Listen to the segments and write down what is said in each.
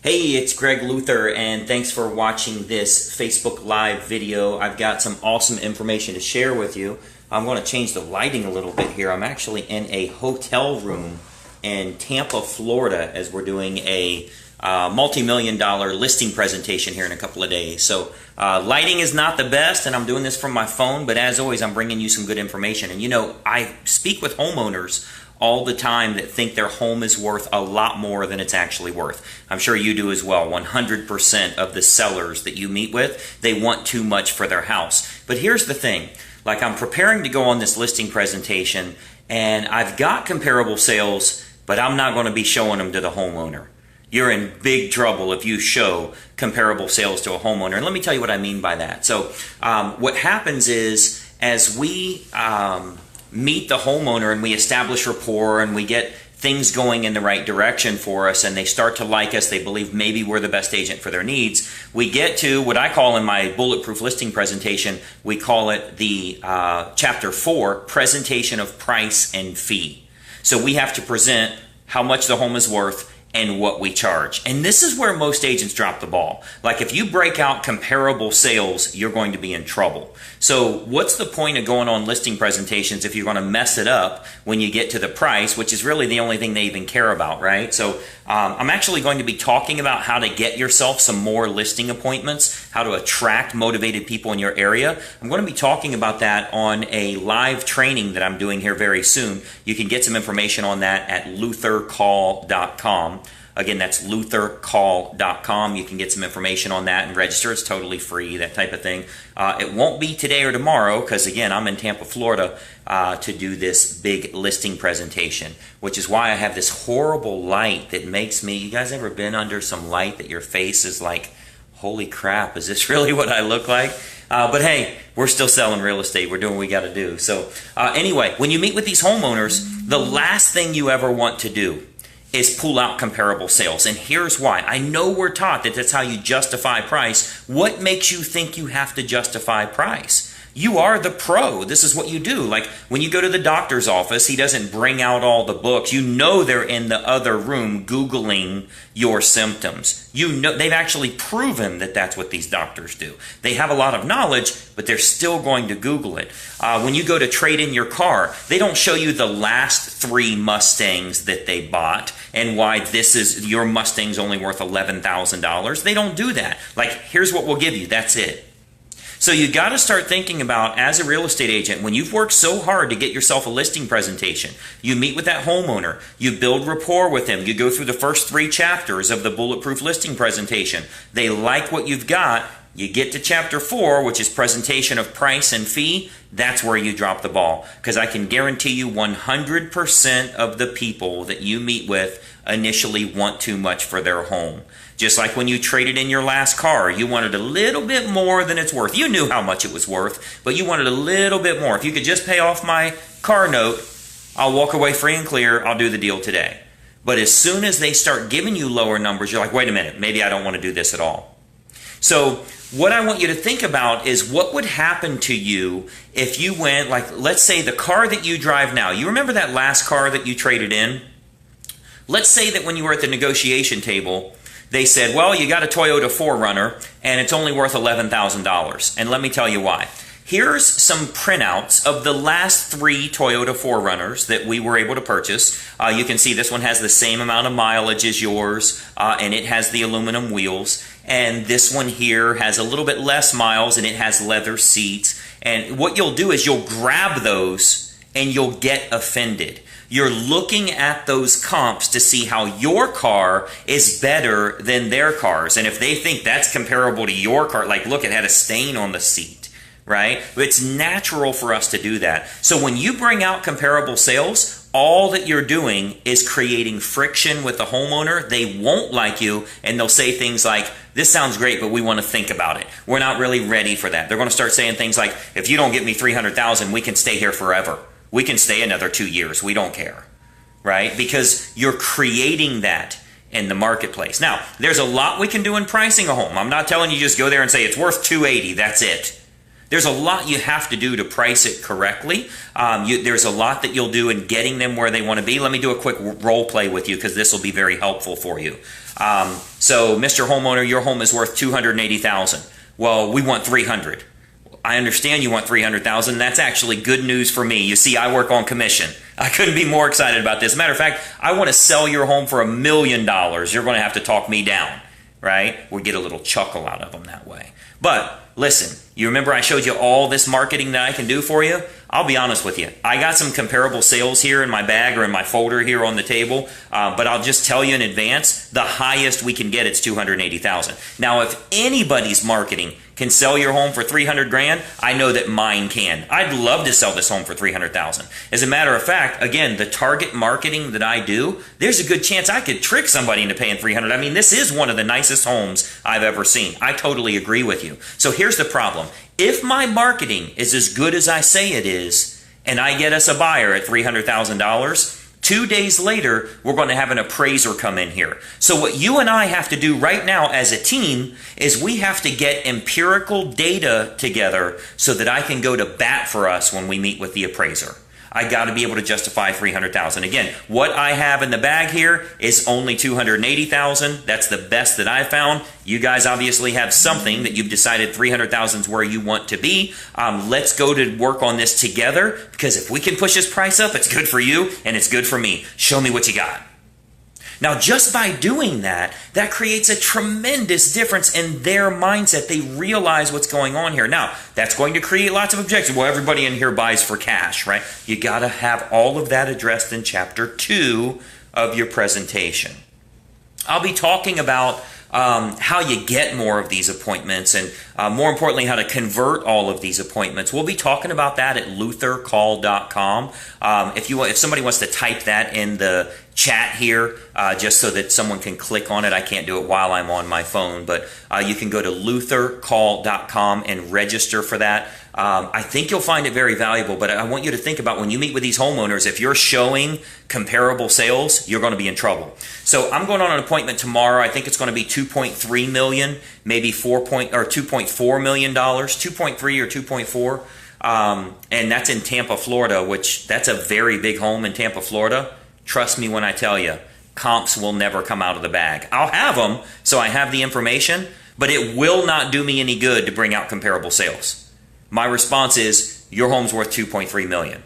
Hey, it's Greg Luther, and thanks for watching this Facebook Live video. I've got some awesome information to share with you. I'm going to change the lighting a little bit here. I'm actually in a hotel room in Tampa, Florida, as we're doing a multi-million-dollar listing presentation here in a couple of days. So lighting is not the best, and I'm doing this from my phone, but as always, I'm bringing you some good information. And you know, I speak with homeowners all the time that think their home is worth a lot more than it's actually worth. I'm sure you do as well. 100% of the sellers that you meet with, they want too much for their house. But here's the thing, like I'm preparing to go on this listing presentation and I've got comparable sales, but I'm not going to be showing them to the homeowner. You're in big trouble if you show comparable sales to a homeowner. And let me tell you what I mean by that. So what happens is as we meet the homeowner and we establish rapport and we get things going in the right direction for us and they start to like us, they believe maybe we're the best agent for their needs, we get to what I call in my bulletproof listing presentation, we call it the chapter 4, presentation of price and fee. So we have to present how much the home is worth and what we charge. And this is where most agents drop the ball. Like if you break out comparable sales, you're going to be in trouble. So what's the point of going on listing presentations if you're going to mess it up when you get to the price, which is really the only thing they even care about, right? So I'm actually going to be talking about how to get yourself some more listing appointments, how to attract motivated people in your area. I'm going to be talking about that on a live training that I'm doing here very soon. You can get some information on that at luthercall.com. Again, that's luthercall.com. You can get some information on that and register. It's totally free, that type of thing. It won't be today or tomorrow because, again, I'm in Tampa, Florida to do this big listing presentation, which is why I have this horrible light that makes me, you guys ever been under some light that your face is like, holy crap, is this really what I look like? But hey, we're still selling real estate. We're doing what we got to do. So anyway, when you meet with these homeowners, the last thing you ever want to do is pull out comparable sales. And here's why. I know we're taught that that's how you justify price. What makes you think you have to justify price? You are the pro. This is what you do. Like when you go to the doctor's office, he doesn't bring out all the books. You know they're in the other room Googling your symptoms. You know they've actually proven that that's what these doctors do. They have a lot of knowledge, but they're still going to Google it. When you go to trade in your car, they don't show you the last 3 Mustangs that they bought and why this is your Mustang's only worth $11,000. They don't do that. Like, here's what we'll give you. That's it. So you got to start thinking about, as a real estate agent, when you've worked so hard to get yourself a listing presentation, you meet with that homeowner, you build rapport with them, you go through the first 3 chapters of the bulletproof listing presentation. They like what you've got. You get to chapter 4, which is presentation of price and fee. That's where you drop the ball. Because I can guarantee you 100% of the people that you meet with initially want too much for their home. Just like when you traded in your last car, you wanted a little bit more than it's worth. You knew how much it was worth, but you wanted a little bit more. If you could just pay off my car note, I'll walk away free and clear. I'll do the deal today. But as soon as they start giving you lower numbers, you're like, wait a minute, maybe I don't want to do this at all. So what I want you to think about is what would happen to you if you went, like, let's say the car that you drive now, you remember that last car that you traded in? Let's say that when you were at the negotiation table, they said, well, you got a Toyota 4Runner and it's only worth $11,000. And let me tell you why. Here's some printouts of the last 3 Toyota 4Runners that we were able to purchase. You can see this one has the same amount of mileage as yours, and it has the aluminum wheels. And this one here has a little bit less miles, and it has leather seats. And what you'll do is you'll grab those, and you'll get offended. You're looking at those comps to see how your car is better than their cars. And if they think that's comparable to your car, like, look, it had a stain on the seat, right? It's natural for us to do that. So when you bring out comparable sales, all that you're doing is creating friction with the homeowner. They won't like you, and they'll say things like, this sounds great, but we want to think about it. We're not really ready for that. They're going to start saying things like, if you don't get me $300,000, we can stay here forever. We can stay another 2 years. We don't care, right? Because you're creating that in the marketplace. Now, there's a lot we can do in pricing a home. I'm not telling you just go there and say it's worth $280. That's it. There's a lot you have to do to price it correctly. There's a lot that you'll do in getting them where they want to be. Let me do a quick role play with you because this will be very helpful for you. So, Mr. Homeowner, your home is worth $280,000. Well, we want $300,000. I understand you want $300,000. That's actually good news for me. You see, I work on commission. I couldn't be more excited about this. Matter of fact, I want to sell your home for $1 million. You're going to have to talk me down, right? We'll get a little chuckle out of them that way. But listen, you remember I showed you all this marketing that I can do for you? I'll be honest with you. I got some comparable sales here in my bag or in my folder here on the table, but I'll just tell you in advance, the highest we can get it's $280,000. Now, if anybody's marketing can sell your home for $300,000, I know that mine can. I'd love to sell this home for $300,000. As a matter of fact, again, the target marketing that I do, there's a good chance I could trick somebody into paying $300,000. I mean, this is one of the nicest homes I've ever seen. I totally agree with you. So here's the problem. If my marketing is as good as I say it is, and I get us a buyer at $300,000, 2 days later, we're going to have an appraiser come in here. So what you and I have to do right now as a team is we have to get empirical data together so that I can go to bat for us when we meet with the appraiser. I got to be able to justify $300,000. Again, what I have in the bag here is only $280,000. That's the best that I found. You guys obviously have something that you've decided $300,000 is where you want to be. Let's go to work on this together, because if we can push this price up, it's good for you and it's good for me. Show me what you got. Now, just by doing that, that creates a tremendous difference in their mindset. They realize what's going on here. Now, that's going to create lots of objections. Well, everybody in here buys for cash, right? You got to have all of that addressed in Chapter 2 of your presentation. I'll be talking about how you get more of these appointments and more importantly, how to convert all of these appointments. We'll be talking about that at luthercall.com. If somebody wants to type that in the chat here, just so that someone can click on it. I can't do it while I'm on my phone, but you can go to luthercall.com and register for that. I think you'll find it very valuable, but I want you to think about when you meet with these homeowners, if you're showing comparable sales, you're going to be in trouble. So I'm going on an appointment tomorrow. I think it's going to be $2.3 million, maybe $2.4 million, 2.3 or 2.4. And that's in Tampa, Florida, which that's a very big home in Tampa, Florida. Trust me when I tell you, comps will never come out of the bag. I'll have them, so I have the information, but it will not do me any good to bring out comparable sales. My response is, your home's worth $2.3 million.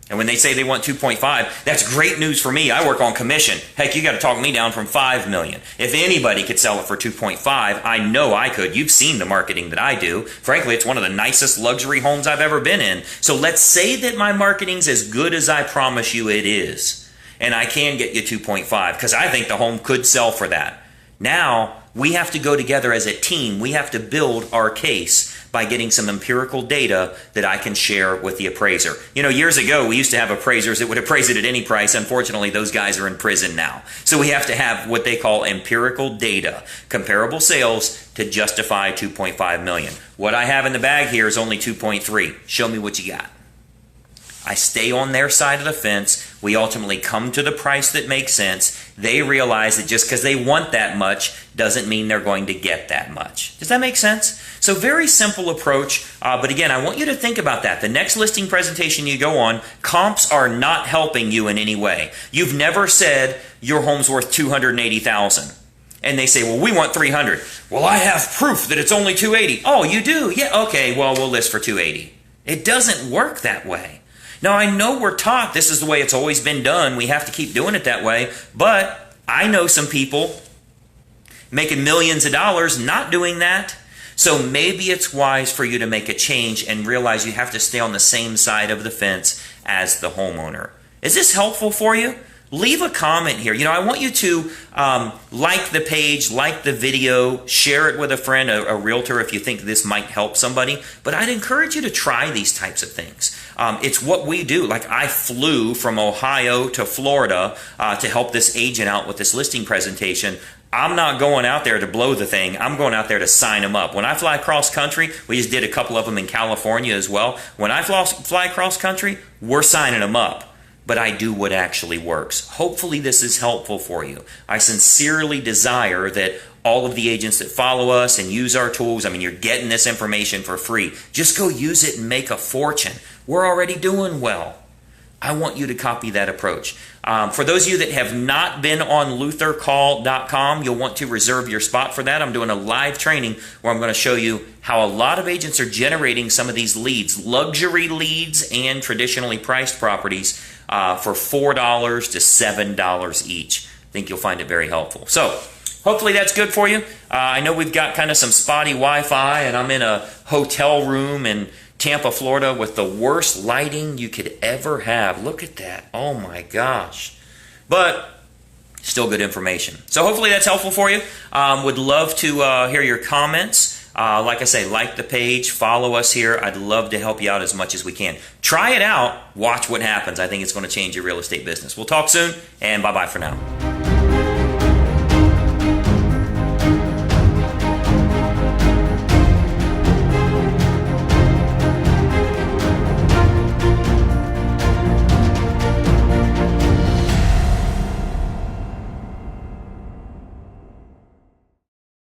And when they say they want 2.5, that's great news for me. I work on commission. Heck, you got to talk me down from $5 million. If anybody could sell it for 2.5, I know I could. You've seen the marketing that I do. Frankly, it's one of the nicest luxury homes I've ever been in. So let's say that my marketing's as good as I promise you it is. And I can get you 2.5 because I think the home could sell for that. Now, we have to go together as a team. We have to build our case by getting some empirical data that I can share with the appraiser. You know, years ago, we used to have appraisers that would appraise it at any price. Unfortunately, those guys are in prison now. So we have to have what they call empirical data, comparable sales to justify 2.5 million. What I have in the bag here is only 2.3. Show me what you got. I stay on their side of the fence. We ultimately come to the price that makes sense. They realize that just because they want that much doesn't mean they're going to get that much. Does that make sense? So very simple approach, but again, I want you to think about that. The next listing presentation you go on, comps are not helping you in any way. You've never said your home's worth $280,000. And they say, well, we want 300. Well, I have proof that it's only 280. Oh, you do? Yeah, okay, well, we'll list for 280. It doesn't work that way. Now, I know we're taught this is the way it's always been done. We have to keep doing it that way. But I know some people making millions of dollars not doing that. So maybe it's wise for you to make a change and realize you have to stay on the same side of the fence as the homeowner. Is this helpful for you? Leave a comment here. You know, I want you to like the page, like the video, share it with a friend, a realtor if you think this might help somebody. But I'd encourage you to try these types of things. It's what we do. Like I flew from Ohio to Florida to help this agent out with this listing presentation. I'm not going out there to blow the thing. I'm going out there to sign them up. When I fly cross country, we just did a couple of them in California as well. When I fly cross country, we're signing them up. but I do what actually works. Hopefully this is helpful for you. I sincerely desire that all of the agents that follow us and use our tools, I mean, you're getting this information for free. Just go use it and make a fortune. We're already doing well. I want you to copy that approach. For those of you that have not been on luthercall.com, you'll want to reserve your spot for that. I'm doing a live training where I'm going to show you how a lot of agents are generating some of these leads, luxury leads and traditionally priced properties for $4 to $7 each. I think you'll find it very helpful. So hopefully that's good for you. I know we've got kind of some spotty Wi-Fi, and I'm in a hotel room in Tampa, Florida, with the worst lighting you could ever have. Look at that. Oh my gosh. But still good information. So hopefully that's helpful for you. Would love to hear your comments. Like I say, like the page, follow us here. I'd love to help you out as much as we can. Try it out. Watch what happens. I think it's going to change your real estate business. We'll talk soon, and bye-bye for now.